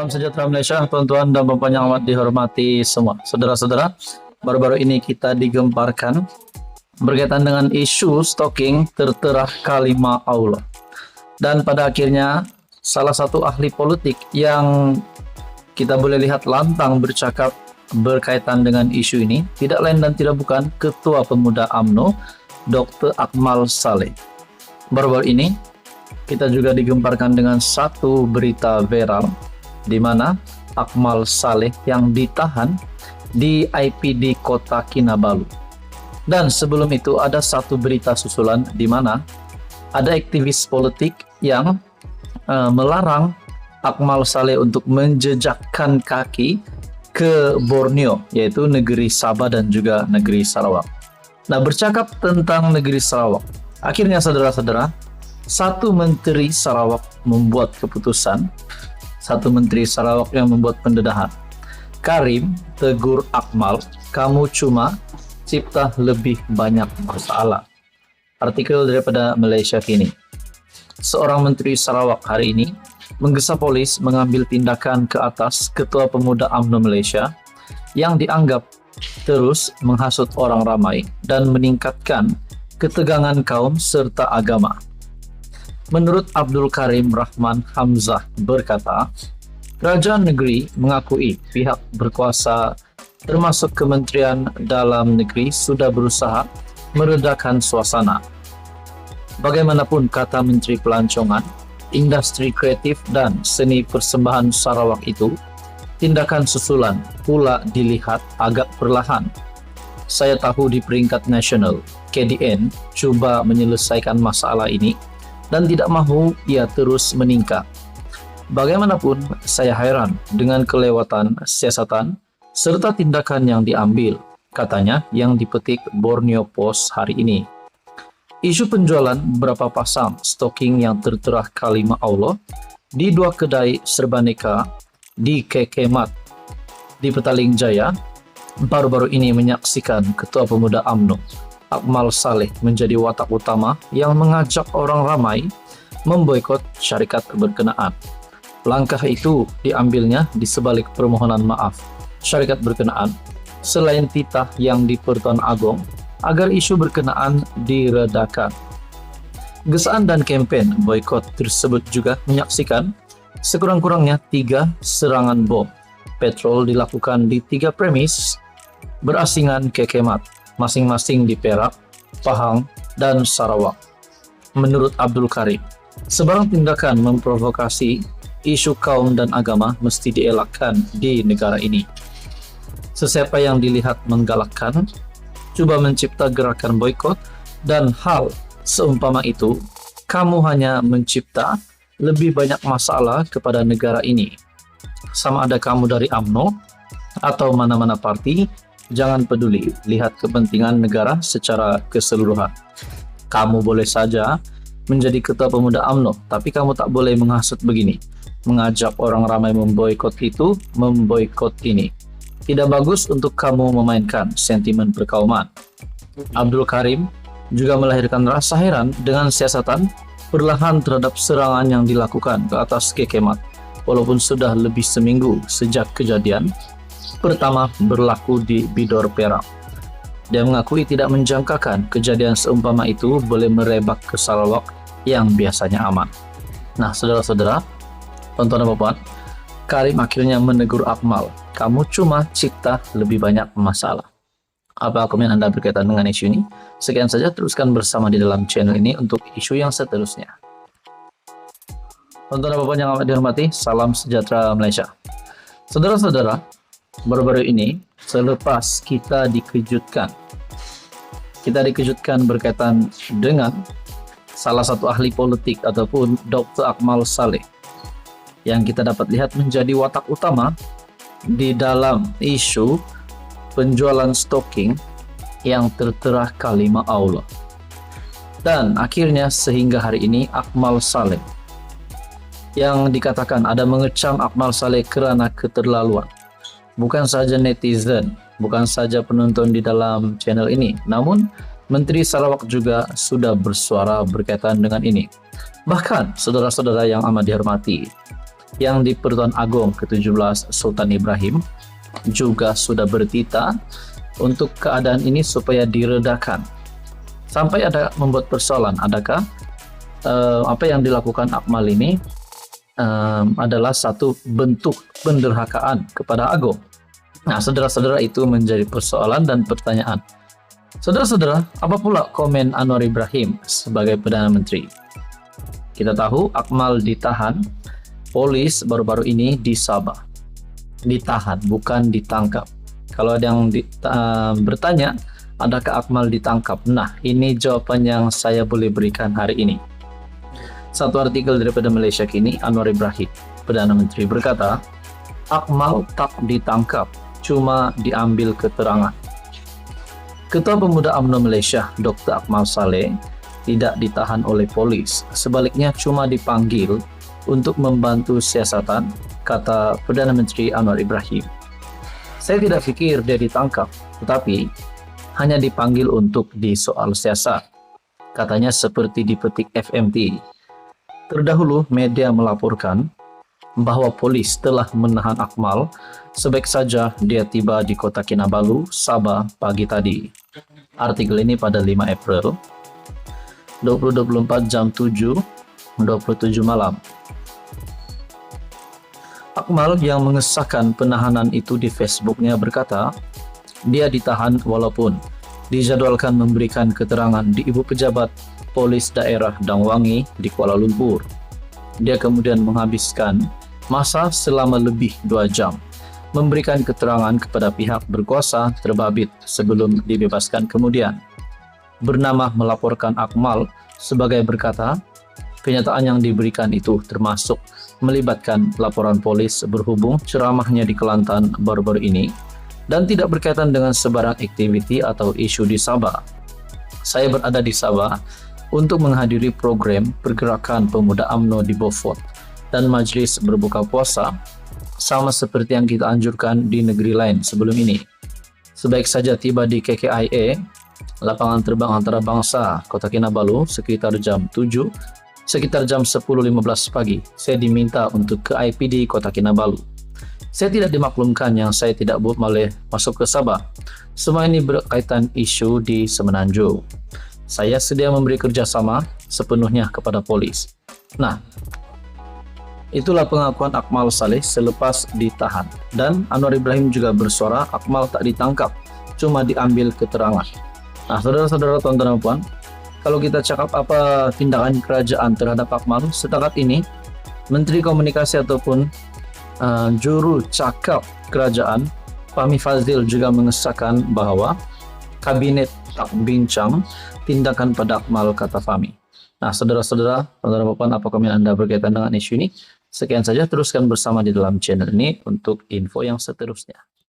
Salam sejahtera Malaysia, tuan-tuan dan puan yang amat dihormati semua. Saudara-saudara, baru-baru ini kita digemparkan berkaitan dengan isu stalking tertera kalimah Allah. Dan pada akhirnya salah satu ahli politik yang kita boleh lihat lantang bercakap berkaitan dengan isu ini tidak lain dan tidak bukan Ketua Pemuda UMNO Dr. Akmal Saleh. Baru-baru ini kita juga digemparkan dengan satu berita viral di mana Akmal Saleh yang ditahan di IPD Kota Kinabalu. Dan sebelum itu ada satu berita susulan di mana ada aktivis politik yang melarang Akmal Saleh untuk menjejakkan kaki ke Borneo, yaitu negeri Sabah dan juga negeri Sarawak. Nah, bercakap tentang negeri Sarawak, akhirnya saudara-saudara, satu menteri Sarawak membuat keputusan, satu menteri Sarawak yang membuat pendedahan. Karim tegur Akmal, kamu cuma cipta lebih banyak masalah. Artikel daripada Malaysia Kini. Seorang menteri Sarawak hari ini menggesa polis mengambil tindakan ke atas Ketua Pemuda UMNO Malaysia yang dianggap terus menghasut orang ramai dan meningkatkan ketegangan kaum serta agama. Menurut Abdul Karim Rahman Hamzah berkata, kerajaan negeri mengakui pihak berkuasa termasuk Kementerian Dalam Negeri sudah berusaha meredakan suasana. Bagaimanapun kata Menteri Pelancongan, industri kreatif dan seni persembahan Sarawak itu, tindakan susulan pula dilihat agak perlahan. Saya tahu di peringkat nasional, KDN cuba menyelesaikan masalah ini dan tidak mahu ia terus meningkat. Bagaimanapun, saya heran dengan kelewatan siasatan serta tindakan yang diambil, katanya yang dipetik Borneo Post hari ini. Isu penjualan beberapa pasang stocking yang tertera kalimah Allah di dua kedai serbaneka di Kekemat di Petaling Jaya baru-baru ini menyaksikan Ketua Pemuda UMNO Akmal Saleh menjadi watak utama yang mengajak orang ramai memboikot syarikat berkenaan. Langkah itu diambilnya di sebalik permohonan maaf syarikat berkenaan selain titah yang di Pertuan Agong agar isu berkenaan diredakan. Gesaan dan kempen boikot tersebut juga menyaksikan sekurang-kurangnya 3 serangan bom petrol dilakukan di 3 premis berasingan Kekemat, masing-masing di Perak, Pahang, dan Sarawak. Menurut Abdul Karim, sebarang tindakan memprovokasi isu kaum dan agama mesti dielakkan di negara ini. Sesiapa yang dilihat menggalakkan, coba mencipta gerakan boikot, dan hal seumpama itu, kamu hanya mencipta lebih banyak masalah kepada negara ini. Sama ada kamu dari UMNO atau mana-mana parti, jangan peduli, lihat kepentingan negara secara keseluruhan. Kamu boleh saja menjadi Ketua Pemuda UMNO, tapi kamu tak boleh menghasut begini, mengajak orang ramai memboikot itu, memboikot ini. Tidak bagus untuk kamu memainkan sentimen perkauman. Abdul Karim juga melahirkan rasa heran dengan siasatan perlahan terhadap serangan yang dilakukan ke atas Kekemat, walaupun sudah lebih seminggu sejak kejadian pertama berlaku di Bidor Perak. Dia mengakui tidak menjangkakan kejadian seumpama itu boleh merebak ke Sarawak yang biasanya aman. Nah, saudara-saudara, tonton dan puan, Karim akhirnya menegur Akmal, kamu cuma cipta lebih banyak masalah. Apa komen Anda berkaitan dengan isu ini? Sekian saja, teruskan bersama di dalam channel ini untuk isu yang seterusnya. Tonton dan puan yang amat dihormati, salam sejahtera Malaysia. Saudara-saudara, baru-baru ini selepas kita dikejutkan berkaitan dengan salah satu ahli politik ataupun Dr. Akmal Saleh yang kita dapat lihat menjadi watak utama di dalam isu penjualan stocking yang tertera kalimah Allah. Dan akhirnya sehingga hari ini Akmal Saleh yang dikatakan ada mengecam Akmal Saleh kerana keterlaluan. Bukan saja netizen, bukan saja penonton di dalam channel ini, namun Menteri Sarawak juga sudah bersuara berkaitan dengan ini. Bahkan saudara-saudara yang amat dihormati, yang di Pertuan Agong ke-17 Sultan Ibrahim juga sudah bertita untuk keadaan ini supaya diredakan. Sampai ada membuat persoalan, adakah apa yang dilakukan Akmal ini adalah satu bentuk penderhakaan kepada Agong. Nah, saudara-saudara, itu menjadi persoalan dan pertanyaan. Saudara-saudara, apa pula komen Anwar Ibrahim sebagai Perdana Menteri? Kita tahu Akmal ditahan polis baru-baru ini di Sabah. Ditahan, bukan ditangkap. Kalau ada yang bertanya, adakah Akmal ditangkap? Nah, ini jawaban yang saya boleh berikan hari ini. Satu artikel daripada Malaysia Kini, Anwar Ibrahim, Perdana Menteri, berkata, Akmal tak ditangkap, cuma diambil keterangan. Ketua Pemuda UMNO Malaysia, Dr. Akmal Saleh, tidak ditahan oleh polis. Sebaliknya cuma dipanggil untuk membantu siasatan, kata Perdana Menteri Anwar Ibrahim. Saya tidak fikir dia ditangkap, tetapi hanya dipanggil untuk disoal siasat. Katanya seperti dipetik FMT. Terdahulu media melaporkan bahwa polis telah menahan Akmal, sebaik saja dia tiba di kota Kinabalu, Sabah pagi tadi. Artikel ini pada 5 April 2024 jam 7.27 malam. Akmal yang mengesahkan penahanan itu di Facebooknya berkata, dia ditahan walaupun dijadwalkan memberikan keterangan di Ibu Pejabat Polis Daerah Dangwangi di Kuala Lumpur. Dia kemudian menghabiskan masa selama lebih 2 jam memberikan keterangan kepada pihak berkuasa terbabit sebelum dibebaskan kemudian. Bernama melaporkan Akmal sebagai berkata, kenyataan yang diberikan itu termasuk melibatkan laporan polis berhubung ceramahnya di Kelantan baru-baru ini dan tidak berkaitan dengan sebarang aktiviti atau isu di Sabah. Saya berada di Sabah untuk menghadiri program Pergerakan Pemuda UMNO di Beaufort dan majlis berbuka puasa sama seperti yang kita anjurkan di negeri lain sebelum ini. Sebaik saja tiba di KKIA, lapangan terbang antarabangsa Kota Kinabalu sekitar jam 10.15 pagi, saya diminta untuk ke IPD Kota Kinabalu. Saya tidak dimaklumkan yang saya tidak boleh masuk ke Sabah. Semua ini berkaitan isu di Semenanjung. Saya sedia memberi kerjasama sepenuhnya kepada polis. Nah, itulah pengakuan Akmal Saleh selepas ditahan. Dan Anwar Ibrahim juga bersuara Akmal tak ditangkap, cuma diambil keterangan. Nah, saudara-saudara, tuan-tuan dan puan, kalau kita cakap apa tindakan kerajaan terhadap Akmal, setakat ini Menteri Komunikasi ataupun juru cakap kerajaan Fahmi Fadzil juga mengesahkan bahwa kabinet tak bincang tindakan pada Akmal, kata Fahmi. Nah, saudara-saudara, tuan-tuan dan puan, apa komen Anda berkaitan dengan isu ini? Sekian saja, teruskan bersama di dalam channel ini untuk info yang seterusnya.